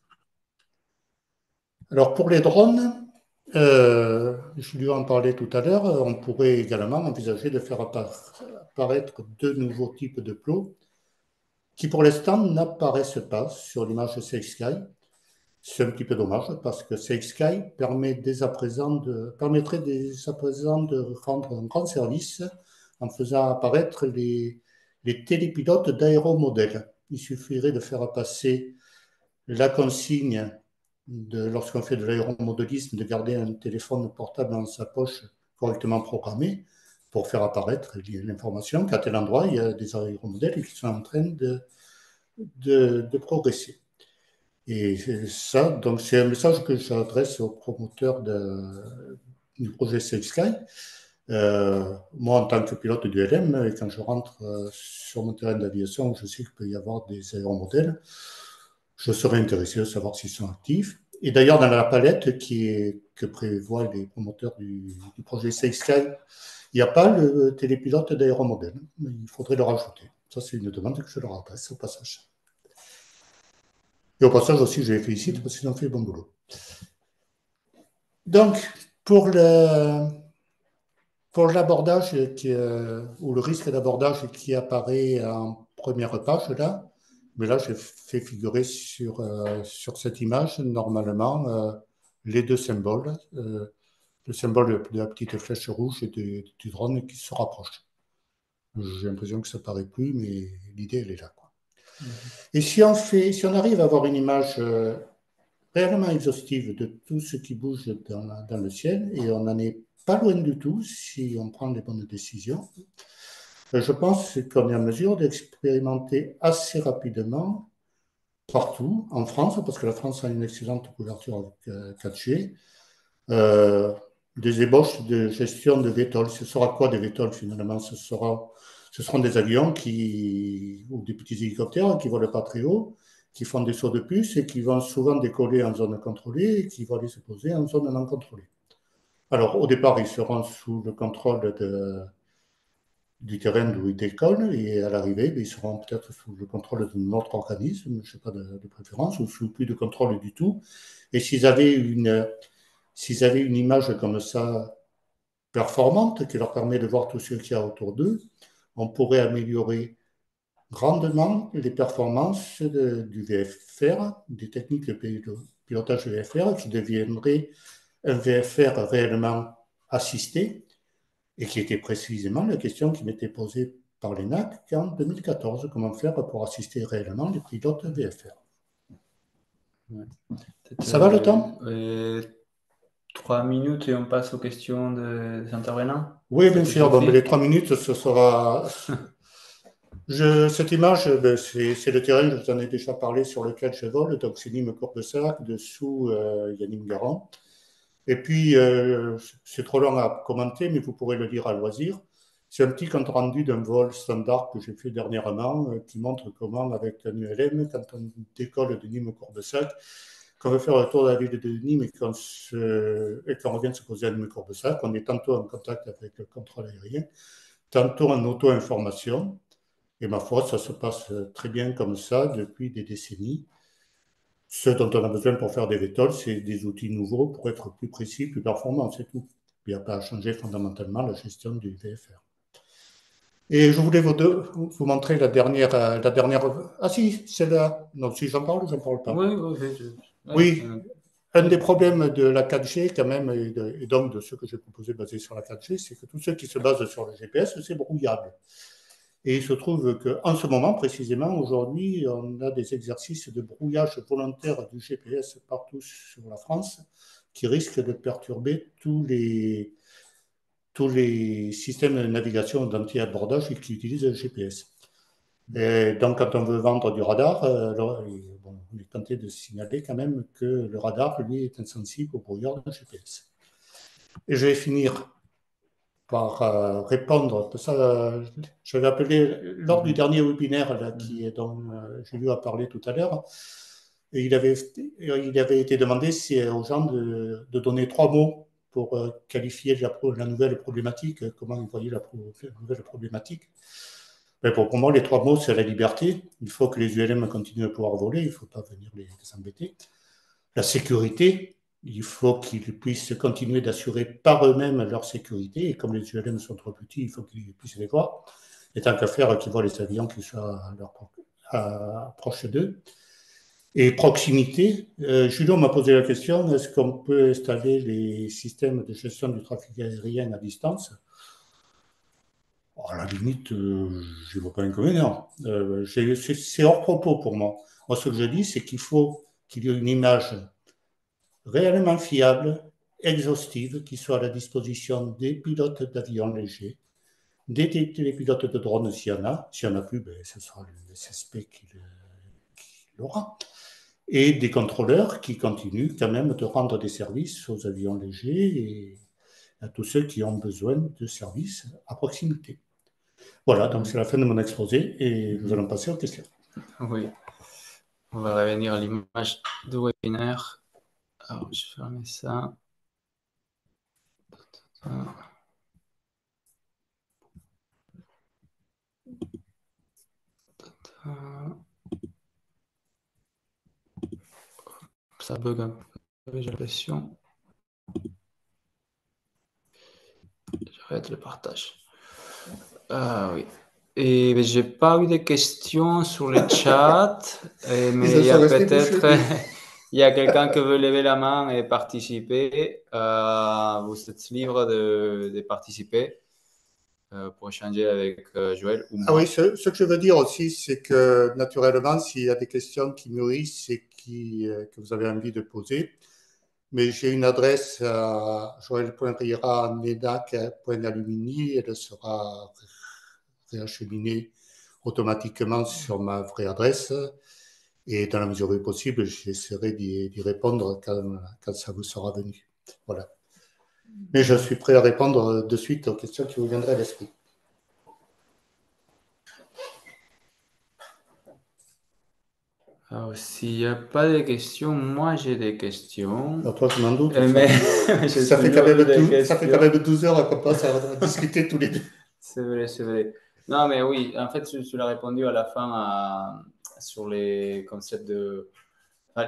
[SPEAKER 2] Alors pour les drones, je lui en parlais tout à l'heure, on pourrait également envisager de faire apparaître deux nouveaux types de plots qui pour l'instant n'apparaissent pas sur l'image de Safe Sky. C'est un petit peu dommage parce que Safe Sky permettrait dès à présent de rendre un grand service en faisant apparaître les télépilotes d'aéromodèles. Il suffirait de faire passer la consigne lorsqu'on fait de l'aéromodélisme, de garder un téléphone portable dans sa poche correctement programmé pour faire apparaître l'information qu'à tel endroit, il y a des aéromodèles qui sont en train de progresser. Et ça, donc c'est un message que j'adresse aux promoteurs du projet Safe Sky. Moi, en tant que pilote du LM, quand je rentre sur mon terrain d'aviation, je sais qu'il peut y avoir des aéromodèles. Je serais intéressé de savoir s'ils sont actifs. Et d'ailleurs, dans la palette que prévoient les promoteurs du projet Safe Sky, il n'y a pas le télépilote d'aéromodèle. Il faudrait le rajouter. Ça, c'est une demande que je leur adresse au passage. Et au passage aussi, je les félicite parce qu'ils ont fait le bon boulot. Donc, pour l'abordage ou le risque d'abordage qui apparaît en première page là, mais là, j'ai fait figurer sur cette image, normalement, les deux symboles, le symbole de la petite flèche rouge et du drone qui se rapproche. J'ai l'impression que ça ne paraît plus, mais l'idée, elle est là, quoi. Et si on arrive à avoir une image réellement exhaustive de tout ce qui bouge dans le ciel, et on n'en est pas loin du tout si on prend les bonnes décisions, je pense qu'on est en mesure d'expérimenter assez rapidement partout, en France, parce que la France a une excellente couverture avec 4G, des ébauches de gestion de VTOL. Ce sera quoi des VTOL finalement? Ce seront des avions ou des petits hélicoptères qui ne volent pas très haut, qui font des sauts de puce et qui vont souvent décoller en zone contrôlée et qui vont aller se poser en zone non contrôlée. Alors au départ, ils seront sous le contrôle du terrain d'où ils décollent et à l'arrivée, ils seront peut-être sous le contrôle de notre organisme, je ne sais pas de préférence, ou sous plus de contrôle du tout. Et s'ils avaient une image comme ça performante qui leur permet de voir tout ce qu'il y a autour d'eux, on pourrait améliorer grandement les performances du VFR, des techniques de pilotage VFR qui deviendraient un VFR réellement assisté et qui était précisément la question qui m'était posée par l'ENAC en 2014, comment faire pour assister réellement les pilotes VFR.
[SPEAKER 1] Ouais.
[SPEAKER 2] Ça va le temps
[SPEAKER 1] 3 minutes et on passe aux questions des intervenants.
[SPEAKER 2] Oui, bien sûr. Bon, mais les 3 minutes, ce sera... Cette image, c'est le terrain, je vous en ai déjà parlé, sur lequel je vole. Donc, c'est Nîmes-Courbesac, dessous, il y a Nîmes-Garant. Et puis, c'est trop long à commenter, mais vous pourrez le lire à loisir. C'est un petit compte rendu d'un vol standard que j'ai fait dernièrement, qui montre comment, avec un ULM, quand on décolle de Nîmes-Courbesac, qu'on veut faire le tour de la ville de Nîmes et qu'on revient se poser à Nîmes-Courbesac, on est tantôt en contact avec le contrôle aérien, tantôt en auto-information. Et ma foi, ça se passe très bien comme ça depuis des décennies. Ce dont on a besoin pour faire des VTOL, c'est des outils nouveaux pour être plus précis, plus performants, c'est tout. Il n'y a pas à changer fondamentalement la gestion du VFR. Et je voulais vous montrer la dernière. Ah si, c'est là. Non, si j'en parle ou j'en parle pas. Oui, un des problèmes de la 4G, quand même, et donc de ce que j'ai proposé basé sur la 4G, c'est que tout ce qui se base sur le GPS, c'est brouillable. Et il se trouve qu'en ce moment, précisément, aujourd'hui, on a des exercices de brouillage volontaire du GPS partout sur la France qui risquent de perturber tous les systèmes de navigation d'anti-abordage qui utilisent le GPS. Et donc, quand on veut vendre du radar, on est tenté de signaler quand même que le radar, lui, est insensible au brouillard d'un GPS. Et je vais finir par répondre. Ça, je l'ai appelé lors du dernier webinaire là, dont Julio a parlé tout à l'heure. Et il avait été demandé aux gens de donner 3 mots pour qualifier la nouvelle problématique, comment ils voyaient la nouvelle problématique. Mais pour moi, les 3 mots, c'est la liberté. Il faut que les ULM continuent de pouvoir voler, il ne faut pas venir les embêter. La sécurité, il faut qu'ils puissent continuer d'assurer par eux-mêmes leur sécurité. Et comme les ULM sont trop petits, il faut qu'ils puissent les voir. Et tant qu'à faire, qu'ils voient les avions qui soient proches d'eux. Et proximité, Julio m'a posé la question, est-ce qu'on peut installer les systèmes de gestion du trafic aérien à distance? À la limite, je ne vois pas inconvénient. C'est hors propos pour moi. Moi, ce que je dis, c'est qu'il faut qu'il y ait une image réellement fiable, exhaustive, qui soit à la disposition des pilotes d'avions légers, des pilotes de drones s'il y en a. S'il n'y en a plus, ben, ce sera le SSP qui l'aura. Et des contrôleurs qui continuent quand même de rendre des services aux avions légers et à tous ceux qui ont besoin de services à proximité. Voilà, donc c'est la fin de mon exposé et nous allons passer aux questions.
[SPEAKER 1] Oui, on va revenir à l'image du webinaire. Alors, je vais fermer ça. Ça bug un peu, j'ai l'impression. J'arrête le partage. Ah oui. Et ben, j'ai pas eu de questions sur le chat, mais il y a peut-être il y a quelqu'un qui veut lever la main et participer. Vous êtes libre de participer pour échanger avec Joël ou moi.
[SPEAKER 2] Ah oui, ce que je veux dire aussi, c'est que naturellement, s'il y a des questions qui nourrissent et que vous avez envie de poser, mais j'ai une adresse à joël.rira@nedac.alumini et elle sera réacheminée automatiquement sur ma vraie adresse. Et dans la mesure du possible, j'essaierai d'y répondre quand ça vous sera venu. Voilà. Mais je suis prêt à répondre de suite aux questions qui vous viendraient à l'esprit.
[SPEAKER 1] Alors, s'il n'y a pas de questions, moi j'ai des questions.
[SPEAKER 2] Alors toi, je m'en doute.
[SPEAKER 1] Mais
[SPEAKER 2] ça fait quand même 12 heures qu'on passe à discuter tous les deux.
[SPEAKER 1] C'est vrai, c'est vrai. Non, mais oui, en fait, tu l'as répondu à la fin sur les concepts de... Enfin,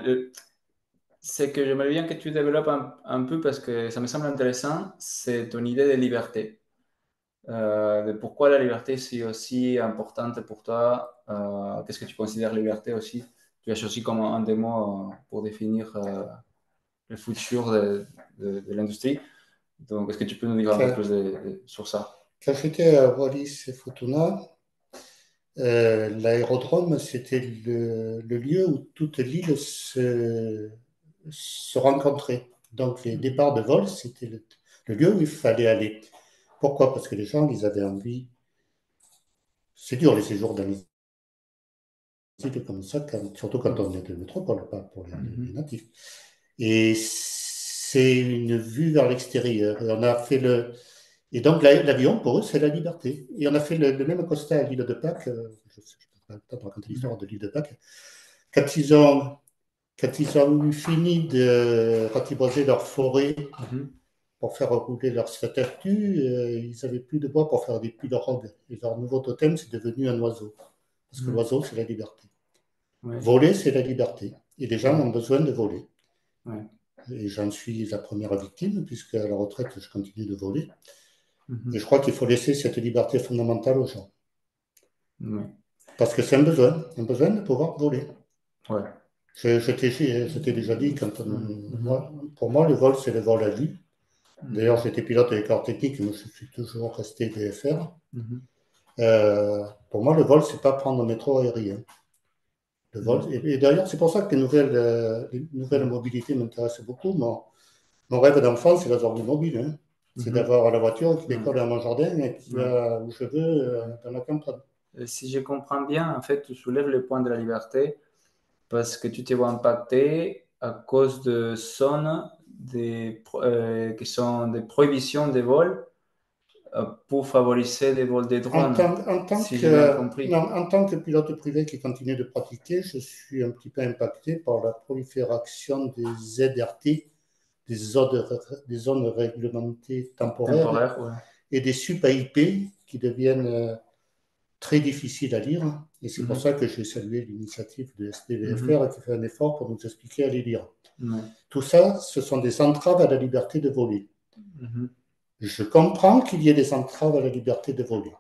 [SPEAKER 1] c'est que j'aimerais bien que tu développes un peu parce que ça me semble intéressant, c'est ton idée de liberté. De pourquoi la liberté c'est aussi importante pour toi. Qu'est-ce que tu considères liberté aussi? Tu as choisi comme un des mots pour définir le futur de l'industrie. Donc, est-ce que tu peux nous dire un peu plus sur ça?
[SPEAKER 2] Quand j'étais à Wallis et Futuna, l'aérodrome, c'était le lieu où toute l'île se rencontrait. Donc, les départs de vol, c'était le lieu où il fallait aller. Pourquoi? Parce que les gens, ils avaient envie. C'est dur les séjours dans les îles comme ça, surtout quand on est de métropole, pas pour les natifs. Et c'est une vue vers l'extérieur. Et on a fait Et donc, l'avion, pour eux, c'est la liberté. Et on a fait le même constat à l'île de Pâques. Je ne peux pas te raconter l'histoire de l'île de Pâques. Quand ils ont eu fini de ratiboiser leur forêt pour faire rouler leur statue, ils n'avaient plus de bois pour faire des pirogues. Et leur nouveau totem, c'est devenu un oiseau. Parce que l'oiseau, c'est la liberté. Ouais. Voler, c'est la liberté. Et les gens ont besoin de voler. Ouais. Et j'en suis la première victime, puisque à la retraite, je continue de voler. Et je crois qu'il faut laisser cette liberté fondamentale aux gens. Ouais. Parce que c'est un besoin de pouvoir voler. Ouais. Je t'ai déjà dit, pour moi, le vol, c'est le vol à vue. D'ailleurs, j'étais pilote avec corps technique, mais je suis toujours resté DFR. Pour moi, le vol, c'est pas prendre un métro aérien. Le vol, et d'ailleurs, c'est pour ça que les nouvelles mobilités m'intéressent beaucoup. Mon rêve d'enfant, c'est la journée mobile. Hein. C'est d'avoir la voiture qui décolle à mon jardin et qui va où je veux dans la campagne.
[SPEAKER 1] Si je comprends bien, en fait, tu soulèves le point de la liberté parce que tu te vois impacté à cause de zones qui sont des prohibitions de vol pour favoriser les vols des
[SPEAKER 2] En
[SPEAKER 1] drones,
[SPEAKER 2] tant, en tant
[SPEAKER 1] si j'ai bien
[SPEAKER 2] que,
[SPEAKER 1] compris.
[SPEAKER 2] non, en tant que pilote privé qui continue de pratiquer, je suis un petit peu impacté par la prolifération des ZRT, des zones réglementées temporaires,
[SPEAKER 1] Temporaire, ouais.
[SPEAKER 2] et des sub-AIP qui deviennent très difficiles à lire. Et c'est pour
[SPEAKER 1] Mhm.
[SPEAKER 2] ça que j'ai salué l'initiative de
[SPEAKER 1] Mhm.
[SPEAKER 2] SPVFR qui fait un effort pour nous expliquer à les lire.
[SPEAKER 1] Ouais.
[SPEAKER 2] Tout ça, ce sont des entraves à la liberté de voler.
[SPEAKER 1] Mhm.
[SPEAKER 2] Je comprends qu'il y ait des entraves à la liberté de voler.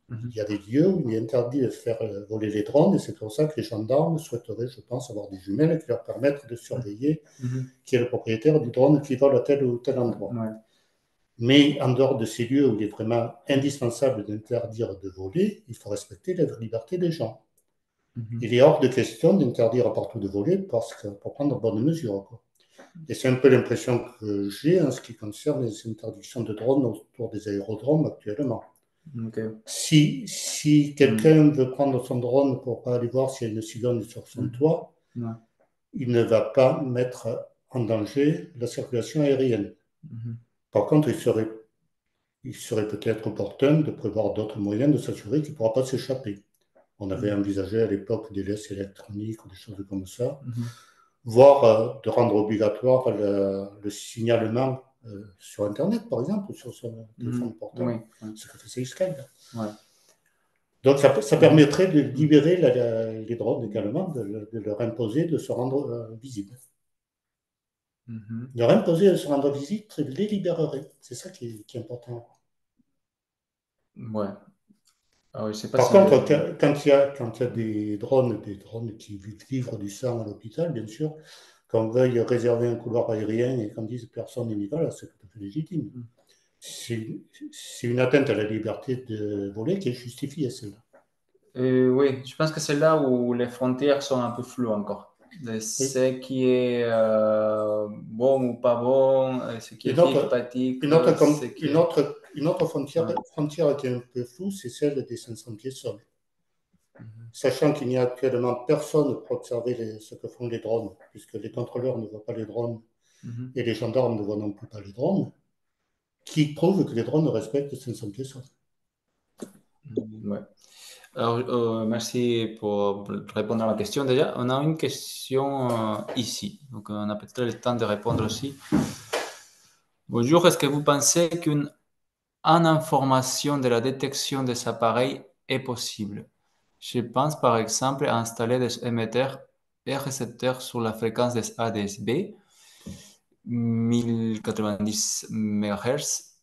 [SPEAKER 1] Mhm.
[SPEAKER 2] Il y a des lieux où il est interdit de faire voler les drones et c'est pour ça que les gendarmes souhaiteraient, je pense, avoir des jumelles qui leur permettent de surveiller
[SPEAKER 1] Mhm.
[SPEAKER 2] qui est le propriétaire du drone qui vole à tel ou tel endroit.
[SPEAKER 1] Ouais.
[SPEAKER 2] Mais en dehors de ces lieux où il est vraiment indispensable d'interdire de voler, il faut respecter la liberté des gens.
[SPEAKER 1] Mhm.
[SPEAKER 2] Il est hors de question d'interdire partout de voler parce que, pour prendre bonnes mesures, quoi. Et c'est un peu l'impression que j'ai en ce qui concerne les interdictions de drones autour des aérodromes actuellement.
[SPEAKER 1] Ok.
[SPEAKER 2] Si quelqu'un veut prendre son drone pour aller voir s'il y a une cigogne sur son
[SPEAKER 1] Mhm.
[SPEAKER 2] toit,
[SPEAKER 1] Ouais.
[SPEAKER 2] il ne va pas mettre en danger la circulation aérienne.
[SPEAKER 1] Mhm.
[SPEAKER 2] Par contre, il serait peut-être opportun de prévoir d'autres moyens de s'assurer qu'il ne pourra pas s'échapper. On avait
[SPEAKER 1] Mhm.
[SPEAKER 2] envisagé à l'époque des laisses électroniques ou des choses comme ça,
[SPEAKER 1] Mhm.
[SPEAKER 2] voire de rendre obligatoire le signalement sur Internet, par exemple, ou sur son téléphone
[SPEAKER 1] Mhm.
[SPEAKER 2] portable,
[SPEAKER 1] Oui. Ouais.
[SPEAKER 2] ce que faisait Skype.
[SPEAKER 1] Ouais.
[SPEAKER 2] Donc ça
[SPEAKER 1] Mhm.
[SPEAKER 2] permettrait de
[SPEAKER 1] Mhm.
[SPEAKER 2] libérer les drones également, de leur imposer de se rendre visible.
[SPEAKER 1] Mhm.
[SPEAKER 2] Leur imposer de se rendre visible les libérerait. C'est ça qui est important.
[SPEAKER 1] Ouais. Ah oui, je sais pas
[SPEAKER 2] Par
[SPEAKER 1] si on
[SPEAKER 2] contre,
[SPEAKER 1] le...
[SPEAKER 2] quand il y a des drones qui livrent du sang à l'hôpital, bien sûr, qu'on veuille réserver un couloir aérien et qu'on dise personne n'y va, là, c'est tout à fait légitime. C'est c'est une atteinte à la liberté de voler qui est justifiée, celle-là.
[SPEAKER 1] Oui, je pense que c'est là où les frontières sont un peu floues encore. De
[SPEAKER 2] Oui.
[SPEAKER 1] ce qui est bon ou pas bon, ce qui est
[SPEAKER 2] Une
[SPEAKER 1] éthique, pas
[SPEAKER 2] autre,
[SPEAKER 1] éthique,
[SPEAKER 2] une autre,
[SPEAKER 1] ce qui est...
[SPEAKER 2] une autre frontière,
[SPEAKER 1] Ouais.
[SPEAKER 2] frontière qui est un peu floue, c'est celle des 500 pieds sol.
[SPEAKER 1] Mhm.
[SPEAKER 2] Sachant qu'il n'y a actuellement personne pour observer ce que font les drones, puisque les contrôleurs ne voient pas les drones
[SPEAKER 1] Mhm.
[SPEAKER 2] et les gendarmes ne voient non plus pas les drones, qui prouve que les drones respectent 500 pieds sol.
[SPEAKER 1] Ouais. Alors, merci pour répondre à la question. Déjà, on a une question ici. Donc, on a peut-être le temps de répondre aussi. Bonjour, est-ce que vous pensez qu'une information de la détection des appareils est possible? Je pense par exemple à installer des émetteurs et récepteurs sur la fréquence des ADS-B 1090 MHz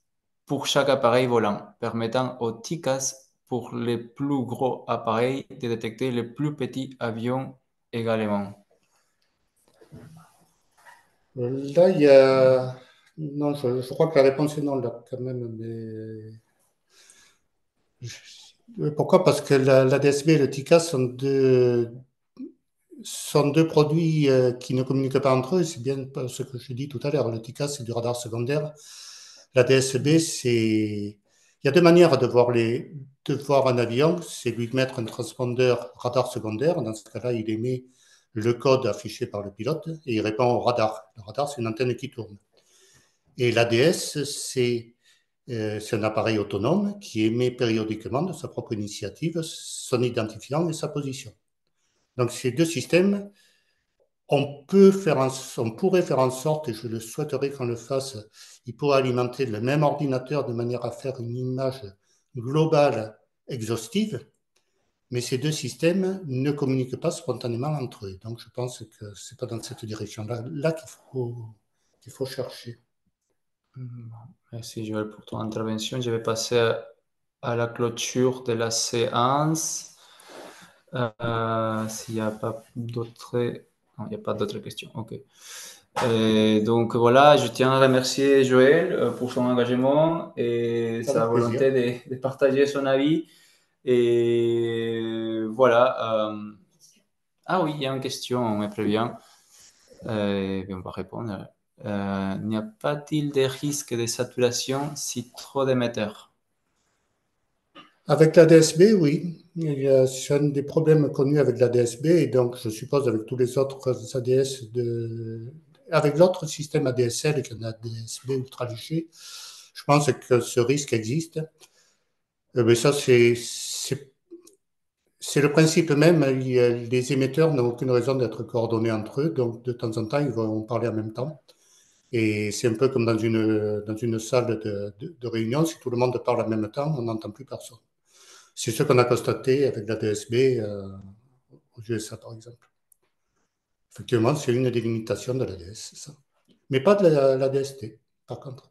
[SPEAKER 1] pour chaque appareil volant, permettant aux TICAS pour les plus gros appareils de détecter les plus petits avions également.
[SPEAKER 2] Là, il y a... Non, je crois que la réponse est non, là, quand même. Mais... Pourquoi? Parce que la DSB et le TICA sont deux produits qui ne communiquent pas entre eux. C'est bien ce que je dis tout à l'heure. Le TICA, c'est du radar secondaire. La DSB, c'est... Il y a deux manières de voir un avion. C'est lui mettre un transpondeur radar secondaire. Dans ce cas-là, il émet le code affiché par le pilote et il répond au radar. Le radar, c'est une antenne qui tourne. Et l'ADS, c'est un appareil autonome qui émet périodiquement de sa propre initiative son identifiant et sa position. Donc ces deux systèmes, on pourrait faire en sorte, et je le souhaiterais qu'on le fasse, il pourrait alimenter le même ordinateur de manière à faire une image globale exhaustive, mais ces deux systèmes ne communiquent pas spontanément entre eux. Donc je pense que ce n'est pas dans cette direction-là qu'il faut chercher.
[SPEAKER 1] Merci Joël pour ton intervention. Je vais passer à la clôture de la séance. S'il n'y a pas d'autres... Non, il n'y a pas d'autres questions. OK. Donc voilà, je tiens à remercier Joël pour son engagement et sa
[SPEAKER 2] Avec plaisir.
[SPEAKER 1] volonté de partager son avis. Et voilà. Ah oui, il y a une question, on me prévient. On va répondre. N'y a pas-t-il des risques de saturation si trop d'émetteurs?
[SPEAKER 2] Avec la DSB, oui. C'est un des problèmes connus avec la DSB et donc je suppose avec tous les autres ADS avec l'autre système ADSL qui est un ADSB ultra léger, Je pense que ce risque existe. Mais ça, c'est le principe même. Les émetteurs n'ont aucune raison d'être coordonnés entre eux, donc de temps en temps, ils vont parler en même temps. Et c'est un peu comme dans une salle de réunion, si tout le monde parle en même temps, on n'entend plus personne. C'est ce qu'on a constaté avec la DSB aux USA, par exemple. Effectivement, c'est une des limitations de la DS, c'est ça. Mais pas de la DST, par contre.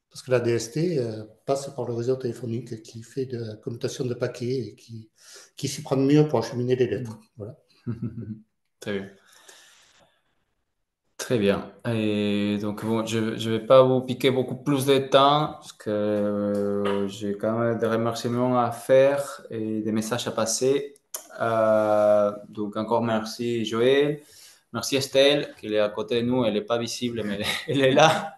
[SPEAKER 2] Parce que la DST passe par le réseau téléphonique qui fait de la commutation de paquets et qui s'y prend mieux pour acheminer les lettres. Voilà.
[SPEAKER 1] Très bien. Très bien. Et donc, bon, je ne vais pas vous piquer beaucoup plus de temps parce que j'ai quand même des remerciements à faire et des messages à passer. Donc, encore merci Joël. Merci Estelle, qui est à côté de nous. Elle n'est pas visible, mais elle est là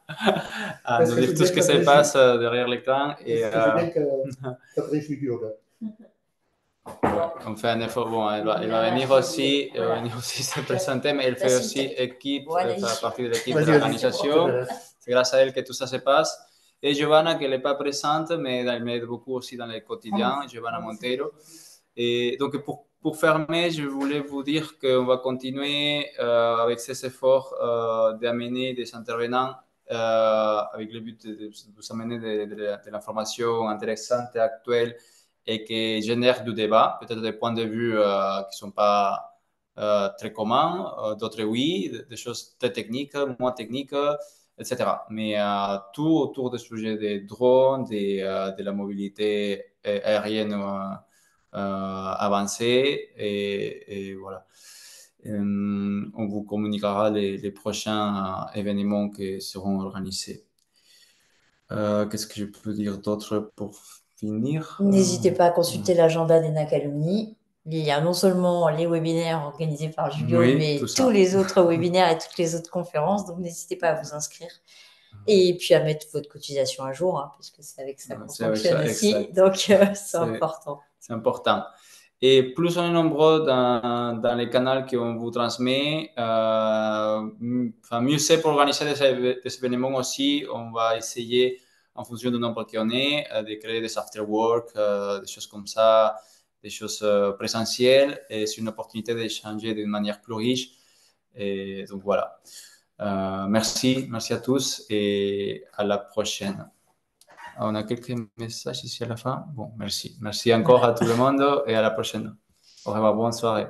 [SPEAKER 1] à nous dire tout ce qui se passe derrière l'écran. Et, on fait un effort. Bon, elle va venir aussi se présenter, mais elle fait aussi équipe, fait partie de l'équipe de l'organisation. C'est grâce à elle que tout ça se passe. Et Giovanna, qui n'est pas présente, mais elle m'aide beaucoup aussi dans le quotidien, Giovanna Montero. Et donc, pour fermer, je voulais vous dire qu'on va continuer avec ces efforts d'amener des intervenants avec le but de vous amener de l'information intéressante et actuelle et qui génère du débat, peut-être des points de vue qui ne sont pas très communs, d'autres oui, des choses très techniques, moins techniques, etc. Mais tout autour du sujet des drones, de la mobilité aérienne avancée, et voilà. On vous communiquera les prochains événements qui seront organisés. Qu'est-ce que je peux dire d'autre pour finir?
[SPEAKER 3] N'hésitez pas à consulter l'agenda d'ENAC Alumni. Il y a non seulement les webinaires organisés par Julio,
[SPEAKER 1] Oui,
[SPEAKER 3] mais
[SPEAKER 1] tout ça.
[SPEAKER 3] tous les autres webinaires et toutes les autres conférences. Donc, n'hésitez pas à vous inscrire. Et puis à mettre votre cotisation à jour, hein, puisque c'est avec ça qu'on fonctionne aussi.
[SPEAKER 1] Exact.
[SPEAKER 3] Donc, c'est important.
[SPEAKER 1] C'est important. Et plus on est nombreux dans les canaux qu'on vous transmet, mieux c'est pour organiser des événements aussi. On va essayer, en fonction du nombre qu'on est, de créer des after-work, des choses comme ça, des choses présentielles. Et c'est une opportunité d'échanger d'une manière plus riche. Et donc voilà. Merci à tous et à la prochaine. On a quelques messages ici à la fin. Bon, merci. Merci encore à tout le monde et à la prochaine. Au revoir, bonne soirée.